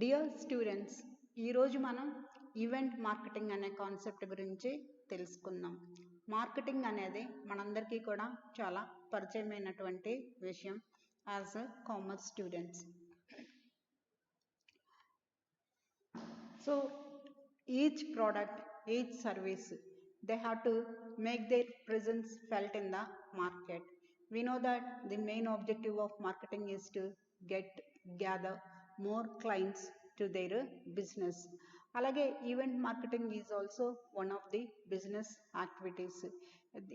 Dear students, ఈరోజు మనం event marketing అనే కాన్సెప్ట్ గురించి తెలుసుకుందాం. మార్కెటింగ్ అనేది మనందరికీ కూడా చాలా పరిచయమైనటువంటి విషయం as commerce students. So each product, each service, they have to make their presence felt in the market. We know that the main objective of marketing is to gather more clients to their business. Alage event marketing is also one of the business activities.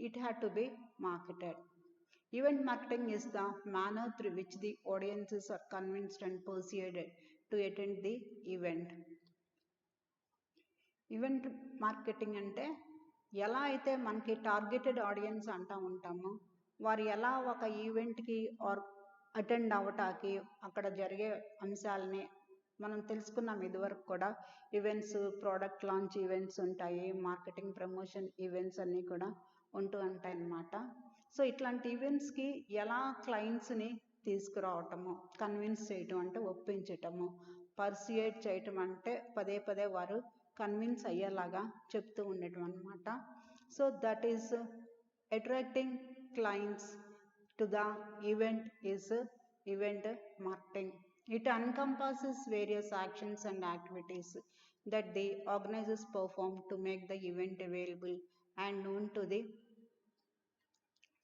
It had to be marketed. Event marketing is the manner through which the audiences are convinced and persuaded to attend the event. Event marketing అంటే ఎలా అయితే మనకి targeted audience అంటూ ఉంటామో వారు ఎలా ఒక ఈవెంట్కి ఆర్ అటెండ్ అవ్వటానికి అక్కడ జరిగే అంశాలని మనం తెలుసుకున్నాం. ఇదివరకు కూడా ఈవెంట్స్, ప్రోడక్ట్ లాంచ్ ఈవెంట్స్ ఉంటాయి, మార్కెటింగ్ ప్రమోషన్ ఈవెంట్స్ అన్నీ కూడా ఉంటూ ఉంటాయి అన్నమాట. సో ఇట్లాంటి ఈవెంట్స్కి ఎలా క్లయింట్స్ని తీసుకురావటము, కన్విన్స్ చేయటం అంటే ఒప్పించటము, పర్సుయేట్ చేయటం అంటే పదే పదే వారు కన్విన్స్ అయ్యేలాగా చెప్తూ ఉండటం అన్నమాట. So that is attracting clients to the event is event marketing. It encompasses various actions and activities that the organizers perform to make the event available and known to the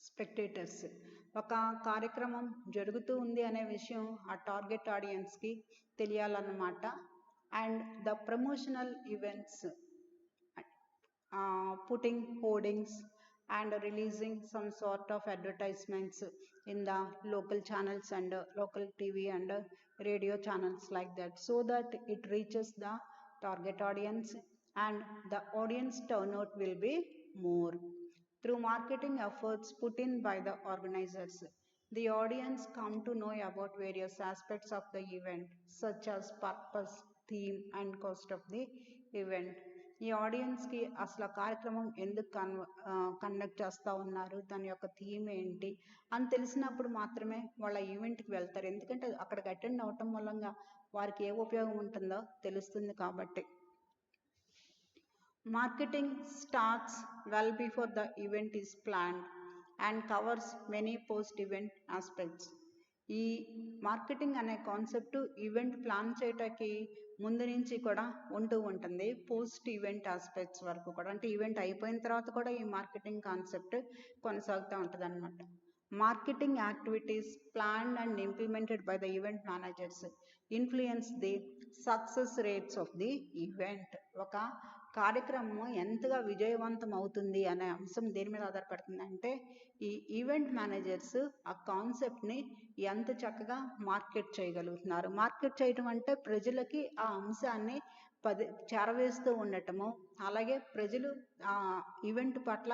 spectators. ఒక కార్యక్రమం జరుగుతూ ఉంది అనే విషయం ఆ target ఆడియన్స్కి తెలియాలన్నమాట. And the promotional events, putting hoardings and releasing some sort of advertisements in the local channels and local TV and radio channels like that, so that it reaches the target audience and the audience turnout will be more. Through marketing efforts put in by the organizers, the audience come to know about various aspects of the event such as purpose, theme and cost of the event. ఈ ఆడియన్స్కి అసలు కార్యక్రమం ఎందుకు conduct చేస్తూ ఉన్నారు, దాని యొక్క theme ఏంటి అని తెలిసినప్పుడు మాత్రమే వాళ్ళ ఈవెంట్కి వెళ్తారు. ఎందుకంటే అక్కడికి అటెండ్ అవటం మూలంగా వారికి ఏ ఉపయోగం ఉంటుందో తెలుస్తుంది కాబట్టి. Marketing starts well before the event is planned and covers many post event aspects. ఈ మార్కెటింగ్ అనే కాన్సెప్ట్ ఈవెంట్ ప్లాన్ చేయటానికి ముందు నుంచి కూడా ఉంటూ ఉంటుంది, పోస్ట్ ఈవెంట్ ఆస్పెక్ట్స్ వరకు కూడా. అంటే ఈవెంట్ అయిపోయిన తర్వాత కూడా ఈ మార్కెటింగ్ కాన్సెప్ట్ కొనసాగుతూ ఉంటుంది అన్నమాట. Marketing activities planned and implemented by the event managers influence the success rates of the event. ఒక కార్యక్రమం ఎంతగా విజయవంతం అవుతుంది అనే అంశం దేని మీద ఆధారపడుతుంది అంటే ఈ ఈవెంట్ మేనేజర్స్ ఆ కాన్సెప్ట్ని ఎంత చక్కగా మార్కెట్ చేయగలుగుతున్నారు. మార్కెట్ చేయటం అంటే ప్రజలకి ఆ అంశాన్ని చేరవేస్తూ ఉండటము, అలాగే ప్రజలు ఆ ఈవెంట్ పట్ల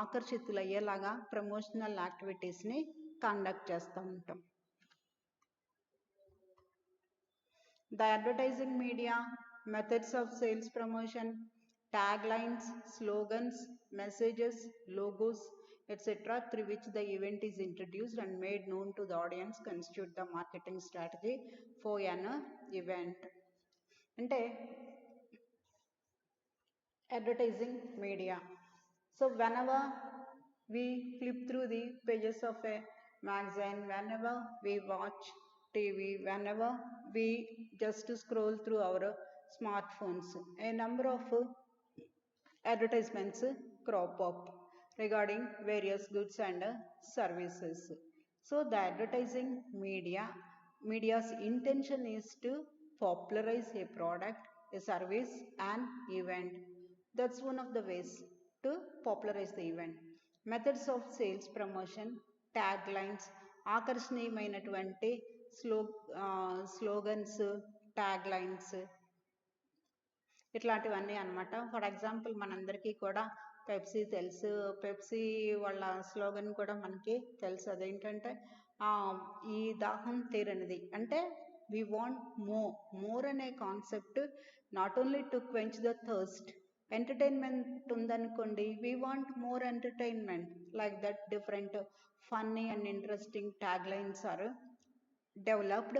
ఆకర్షితులయ్యేలాగా ప్రమోషనల్ యాక్టివిటీస్ని కండక్ట్ చేస్తూ ఉంటాం. The advertising media, methods of sales promotion, taglines, slogans, messages, logos, etc. through which the event is introduced and made known to the audience constitute the marketing strategy for an event. అంటే advertising media. So whenever we flip through the pages of a magazine, whenever we watch TV, whenever we just scroll through our smartphones, a number of advertisements crop up regarding various goods and services. So the advertising media's intention is to popularize a product, a service, an event. That's one of the ways to popularize the event. Methods of sales promotion, taglines, ఆకర్షణీయమైనటువంటి slogans, taglines ఇట్లాంటివన్నీ అనమాట. For example మనందరికీ కూడా Pepsi తెలుసు. Pepsi వాళ్ళ slogan కూడా మనకి తెలుసు. అదేంటంటే ఈ దాహం తీరనిది. అంటే we want more అనే concept not only to quench the thirst. Entertainment ఉందనుకోండి, we want more entertainment, like that different funny and interesting taglines are developed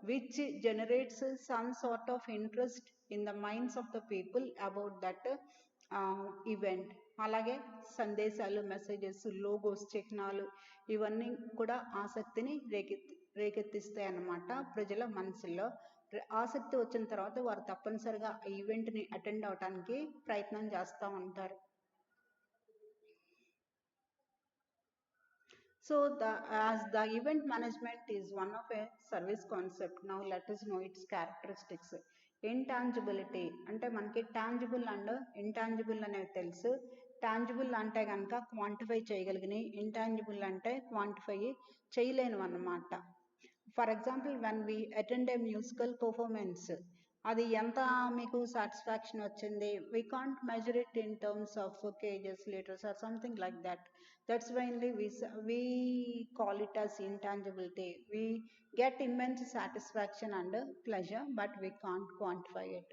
which generates some sort of interest in the minds of the people about that event. అలాగే సందేశాలు, messages, logos, చిహ్నాలు ఇవన్నీ కూడా ఆసక్తిని రేకెత్తిస్తాయి అన్నమాట ప్రజల మనసులో. ఆసక్తి వచ్చిన తర్వాత వారు తప్పనిసరిగా ఆ ఈవెంట్ని అటెండ్ అవడానికి ప్రయత్నం చేస్తూ ఉంటారు. So as the event management is one of a service concept, now let us know its characteristics. ఇంటాంజిబిలిటీ అంటే మనకి టాంజిబుల్ అండ్ ఇంటాంజిబుల్ అనేవి తెలుసు. టాంజిబుల్ అంటే కనుక క్వాంటిఫై చేయగలిగినవి, ఇంటాంజిబుల్ అంటే క్వాంటిఫై చేయలేనివి అన్నమాట. For example when we attend A musical performance, అది ఎంత మీకు సాటిస్ఫాక్షన్ వచ్చింది, we can't measure it in terms of kgs, litres or something like that. That's why we call it as intangibility. We get immense satisfaction and pleasure, but we can't quantify it.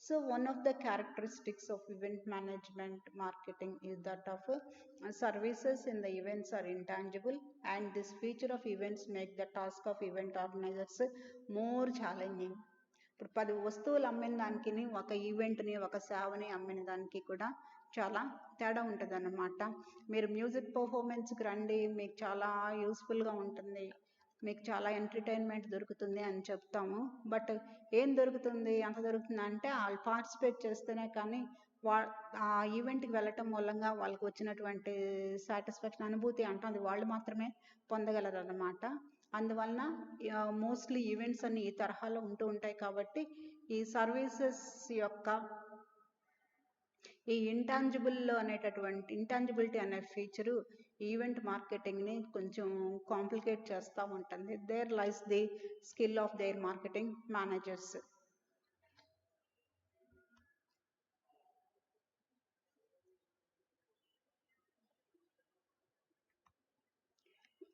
So one of the characteristics of event management marketing is that of services in the events are intangible, and this feature of events make the task of event organizers more challenging. ఇప్పుడు 10 వస్తువులు అమ్మిన దానికి ఒక ఈవెంట్ని, ఒక సేవని అమ్మిన దానికి కూడా చాలా తేడా ఉంటుంది అన్నమాట. మీరు మ్యూజిక్ పర్ఫార్మెన్స్కి రండి, మీకు చాలా యూస్ఫుల్గా ఉంటుంది, మీకు చాలా ఎంటర్టైన్మెంట్ దొరుకుతుంది అని చెప్తాము. బట్ ఏం దొరుకుతుంది, ఎంత దొరుకుతుంది అంటే వాళ్ళు పార్టిసిపేట్ చేస్తేనే కానీ ఆ ఈవెంట్కి వెళ్ళటం మూలంగా వాళ్ళకి వచ్చినటువంటి సాటిస్ఫాక్షన్, అనుభూతి అంటే వాళ్ళు మాత్రమే పొందగలరు అన్నమాట. అందువలన మోస్ట్లీ ఈవెంట్స్ అన్ని ఈ తరహాలో ఉంటూ ఉంటాయి. కాబట్టి ఈ సర్వీసెస్ యొక్క ఈ ఇంటాంజిబిలిటీ అనే ఫీచరు ఈవెంట్ మార్కెటింగ్ని కొంచెం కాంప్లికేట్ చేస్తూ ఉంటుంది. There lies the skill of their marketing managers.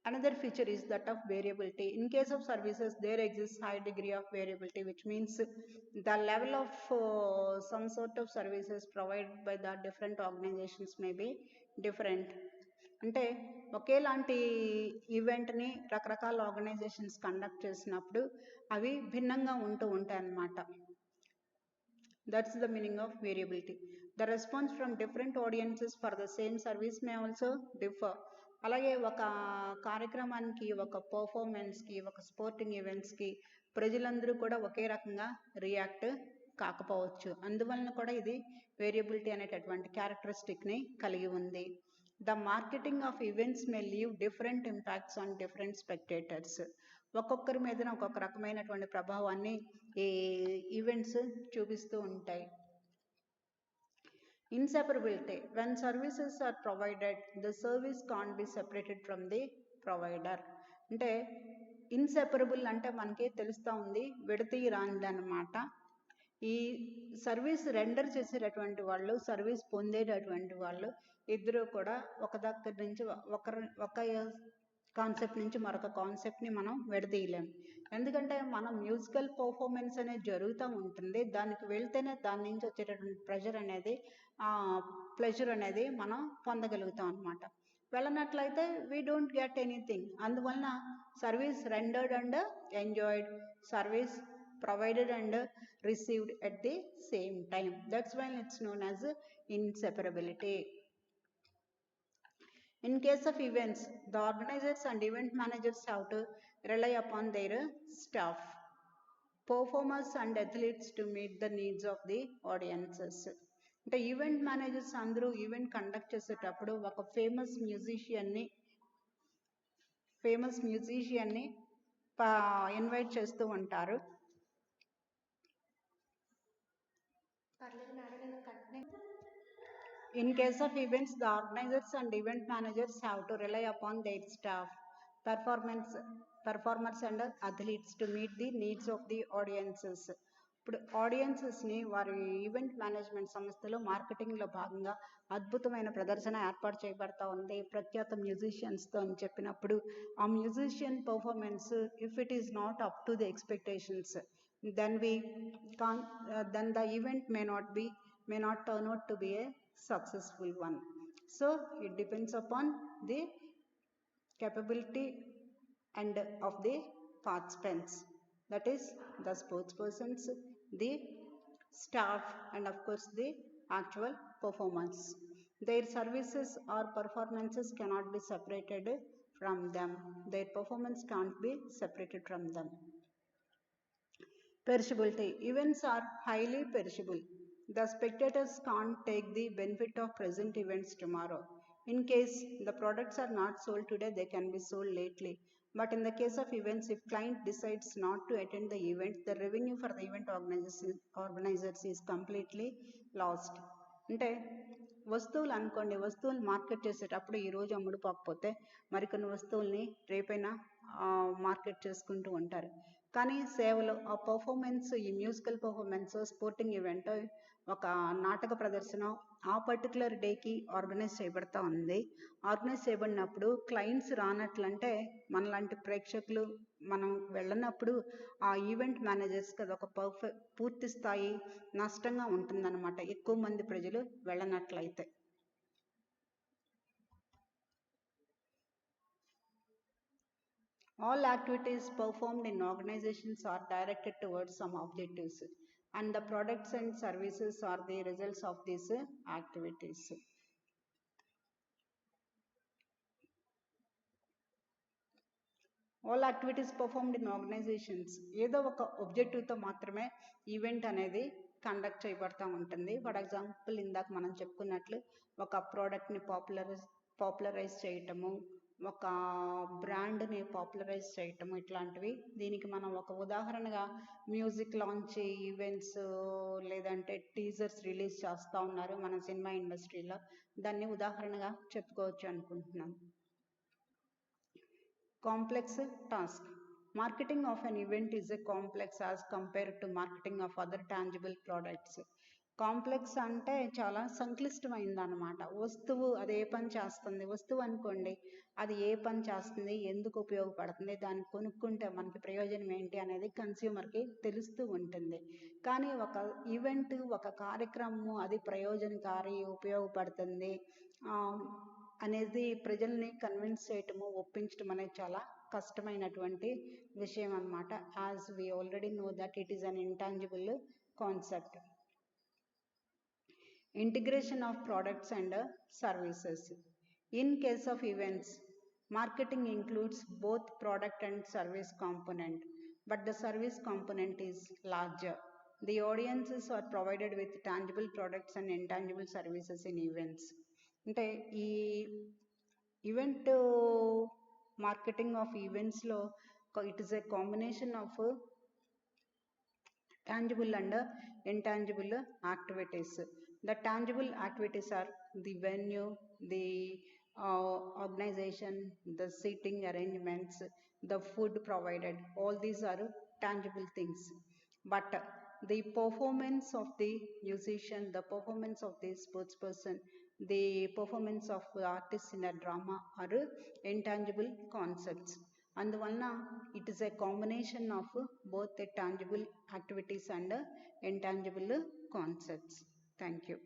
Another feature is that of variability. In case of services, there exists high degree of variability, which means the level of some sort of services provided by the different organizations may be different. అంటే ఒకేలాంటి ఈవెంట్ని రకరకాల organisations conduct చేసినప్పుడు అవి భిన్నంగా ఉంటూ ఉంటాయి అన్నమాట. That's the meaning of variability. The response from different audiences for the same service may also differ. అలాగే ఒక కార్యక్రమానికి, ఒక పర్ఫార్మెన్స్కి, ఒక స్పోర్టింగ్ ఈవెంట్స్కి ప్రజలందరూ కూడా ఒకే రకంగా రియాక్ట్ కాకపోవచ్చు. అందువలన కూడా ఇది వేరియబిలిటీ అనేటటువంటి క్యారెక్టరిస్టిక్ని కలిగి ఉంది. The marketing of events may leave different impacts on different spectators. ఒక్కొక్కరి మీద ఒక్కొక్క రకమైనటువంటి ప్రభావాన్ని ఈ ఈవెంట్స్ చూపిస్తూ ఉంటాయి. Inseparability. When services are provided, the service can't be separated from the provider. అంటే ఇన్సెపరబుల్ అంటే మనకి తెలుస్తూ ఉంది, విడతీయరానిది అన్నమాట. ఈ సర్వీస్ రెండర్ చేసేటటువంటి వాళ్ళు, సర్వీస్ పొందేటటువంటి వాళ్ళు ఇద్దరు కూడా ఒక దగ్గర నుంచి ఒక కాన్సెప్ట్ నుంచి మరొక కాన్సెప్ట్ని మనం విడదీయలేం. ఎందుకంటే మనం మ్యూజికల్ పర్ఫార్మెన్స్ అనేది జరుగుతూ ఉంటుంది, దానికి వెళ్తేనే దాని నుంచి వచ్చేటటువంటి ప్లెజర్ అనేది మనం పొందగలుగుతాం అనమాట. వెళ్ళనట్లయితే వీ డోంట్ గెట్ ఎనీథింగ్. అందువలన service rendered and enjoyed, service provided and received at the same time. That's why it's known as inseparability. In case of events, the organizers and event managers have to rely upon their staff, performers and athletes to meet the needs of the audiences. అంటే event managers అందరూ event conduct చేసేటప్పుడు ఒక famous మ్యూజిషియన్ని invite చేస్తూ ఉంటారు. In case of events, the organizers and event managers have to rely upon their staff, performers and athletes to meet the needs of the audiences. ఇప్పుడు ఆడియన్సెస్ని వారి event management సంస్థలో మార్కెటింగ్లో భాగంగా అద్భుతమైన ప్రదర్శన ఏర్పాటు చేయబడతా ఉంది ప్రఖ్యాత మ్యూజిషియన్స్తో అని చెప్పినప్పుడు, ఆ musician performance if it is not up to the expectations, then the event may not turn out to be a successful one. So it depends upon the capability and of the participants, that is the sports persons, the staff, and of course the actual performance. Their services or performances cannot be separated from them. Their performance can't be separated from them. Perishability. Events are highly perishable. The spectators can't take the benefit of present events tomorrow. In case the products are not sold today, they can be sold lately. But in the case of events, if client decides not to attend the event, the revenue for the event organizers is completely lost. అంటే వస్తువులు అనుకోండి, వస్తువులు market చేసేటప్పుడు ఈరోజు అమ్ముడుపోకపోతే మరికొన్ని వస్తువుల్ని రేపైనా market చేసుకుంటూ ఉంటారు. కానీ సేవలు ఆ పర్ఫార్మెన్స్, ఈ మ్యూజికల్ పర్ఫార్మెన్స్, స్పోర్టింగ్ ఈవెంట్, ఒక నాటక ప్రదర్శన ఆ పర్టికులర్ డేకి ఆర్గనైజ్ చేయబడతా ఉంది. ఆర్గనైజ్ చేయబడినప్పుడు క్లయింట్స్ రానట్లంటే మనలాంటి ప్రేక్షకులు మనం వెళ్ళినప్పుడు ఆ ఈవెంట్ మేనేజర్స్కి అది ఒక పూర్తి స్థాయి నష్టంగా ఉంటుందన్నమాట, ఎక్కువ మంది ప్రజలు వెళ్ళనట్లయితే. All activities performed in organizations are directed towards some objectives, and the products and services are the results of these activities. All activities performed in organisations, ఏదో ఒక ఆబ్జెక్టివ్తో మాత్రమే ఈవెంట్ అనేది కండక్ట్ చేయబడతా ఉంటుంది. ఫర్ ఎగ్జాంపుల్ ఇందాక మనం చెప్పుకున్నట్లు ఒక ప్రోడక్ట్ని పాపులరైజ్ చేయటము, ఒక బ్రాండ్ని పాపులరైజ్ చేయటము, ఇట్లాంటివి. దీనికి మనం ఒక ఉదాహరణగా మ్యూజిక్ లాంచ్ ఈవెంట్స్ లేదంటే టీజర్స్ రిలీజ్ చేస్తూ ఉన్నారు మన సినిమా ఇండస్ట్రీలో, దాన్ని ఉదాహరణగా చెప్పుకోవచ్చు అనుకుంటున్నాను. Complex task. Marketing of an event is a complex as compared to marketing of other tangible products. Complex అంటే చాలా సంక్లిష్టమైంది అనమాట. వస్తువు అది ఏ పని చేస్తుంది, వస్తువు అనుకోండి, అది ఏ పని చేస్తుంది, ఎందుకు ఉపయోగపడుతుంది, దాన్ని కొనుక్కుంటే మనకి ప్రయోజనం ఏంటి అనేది కన్స్యూమర్కి తెలుస్తూ ఉంటుంది. కానీ ఒక ఈవెంట్, ఒక కార్యక్రమము అది ప్రయోజనకారి, ఉపయోగపడుతుంది అనేది ప్రజల్ని కన్విన్స్ చేయటము, ఒప్పించటం అనేది చాలా కష్టమైనటువంటి విషయం అన్నమాట. As we already know that it is an intangible concept. Integration of products and services. In case of events, marketing includes both product and service component, but the service component is larger. The audiences are provided with tangible products and intangible services in events. అంటే ఈ event marketing of ఈవెంట్స్లో it is a combination of tangible and intangible activities. The tangible activities are the venue, the organization, the seating arrangements, the food provided. All these are tangible things. But the performance of the musician, the performance of the sports person, the performance of the artist in a drama are intangible concepts. అందువలన it is a combination of both the tangible activities and intangible concepts. Thank you.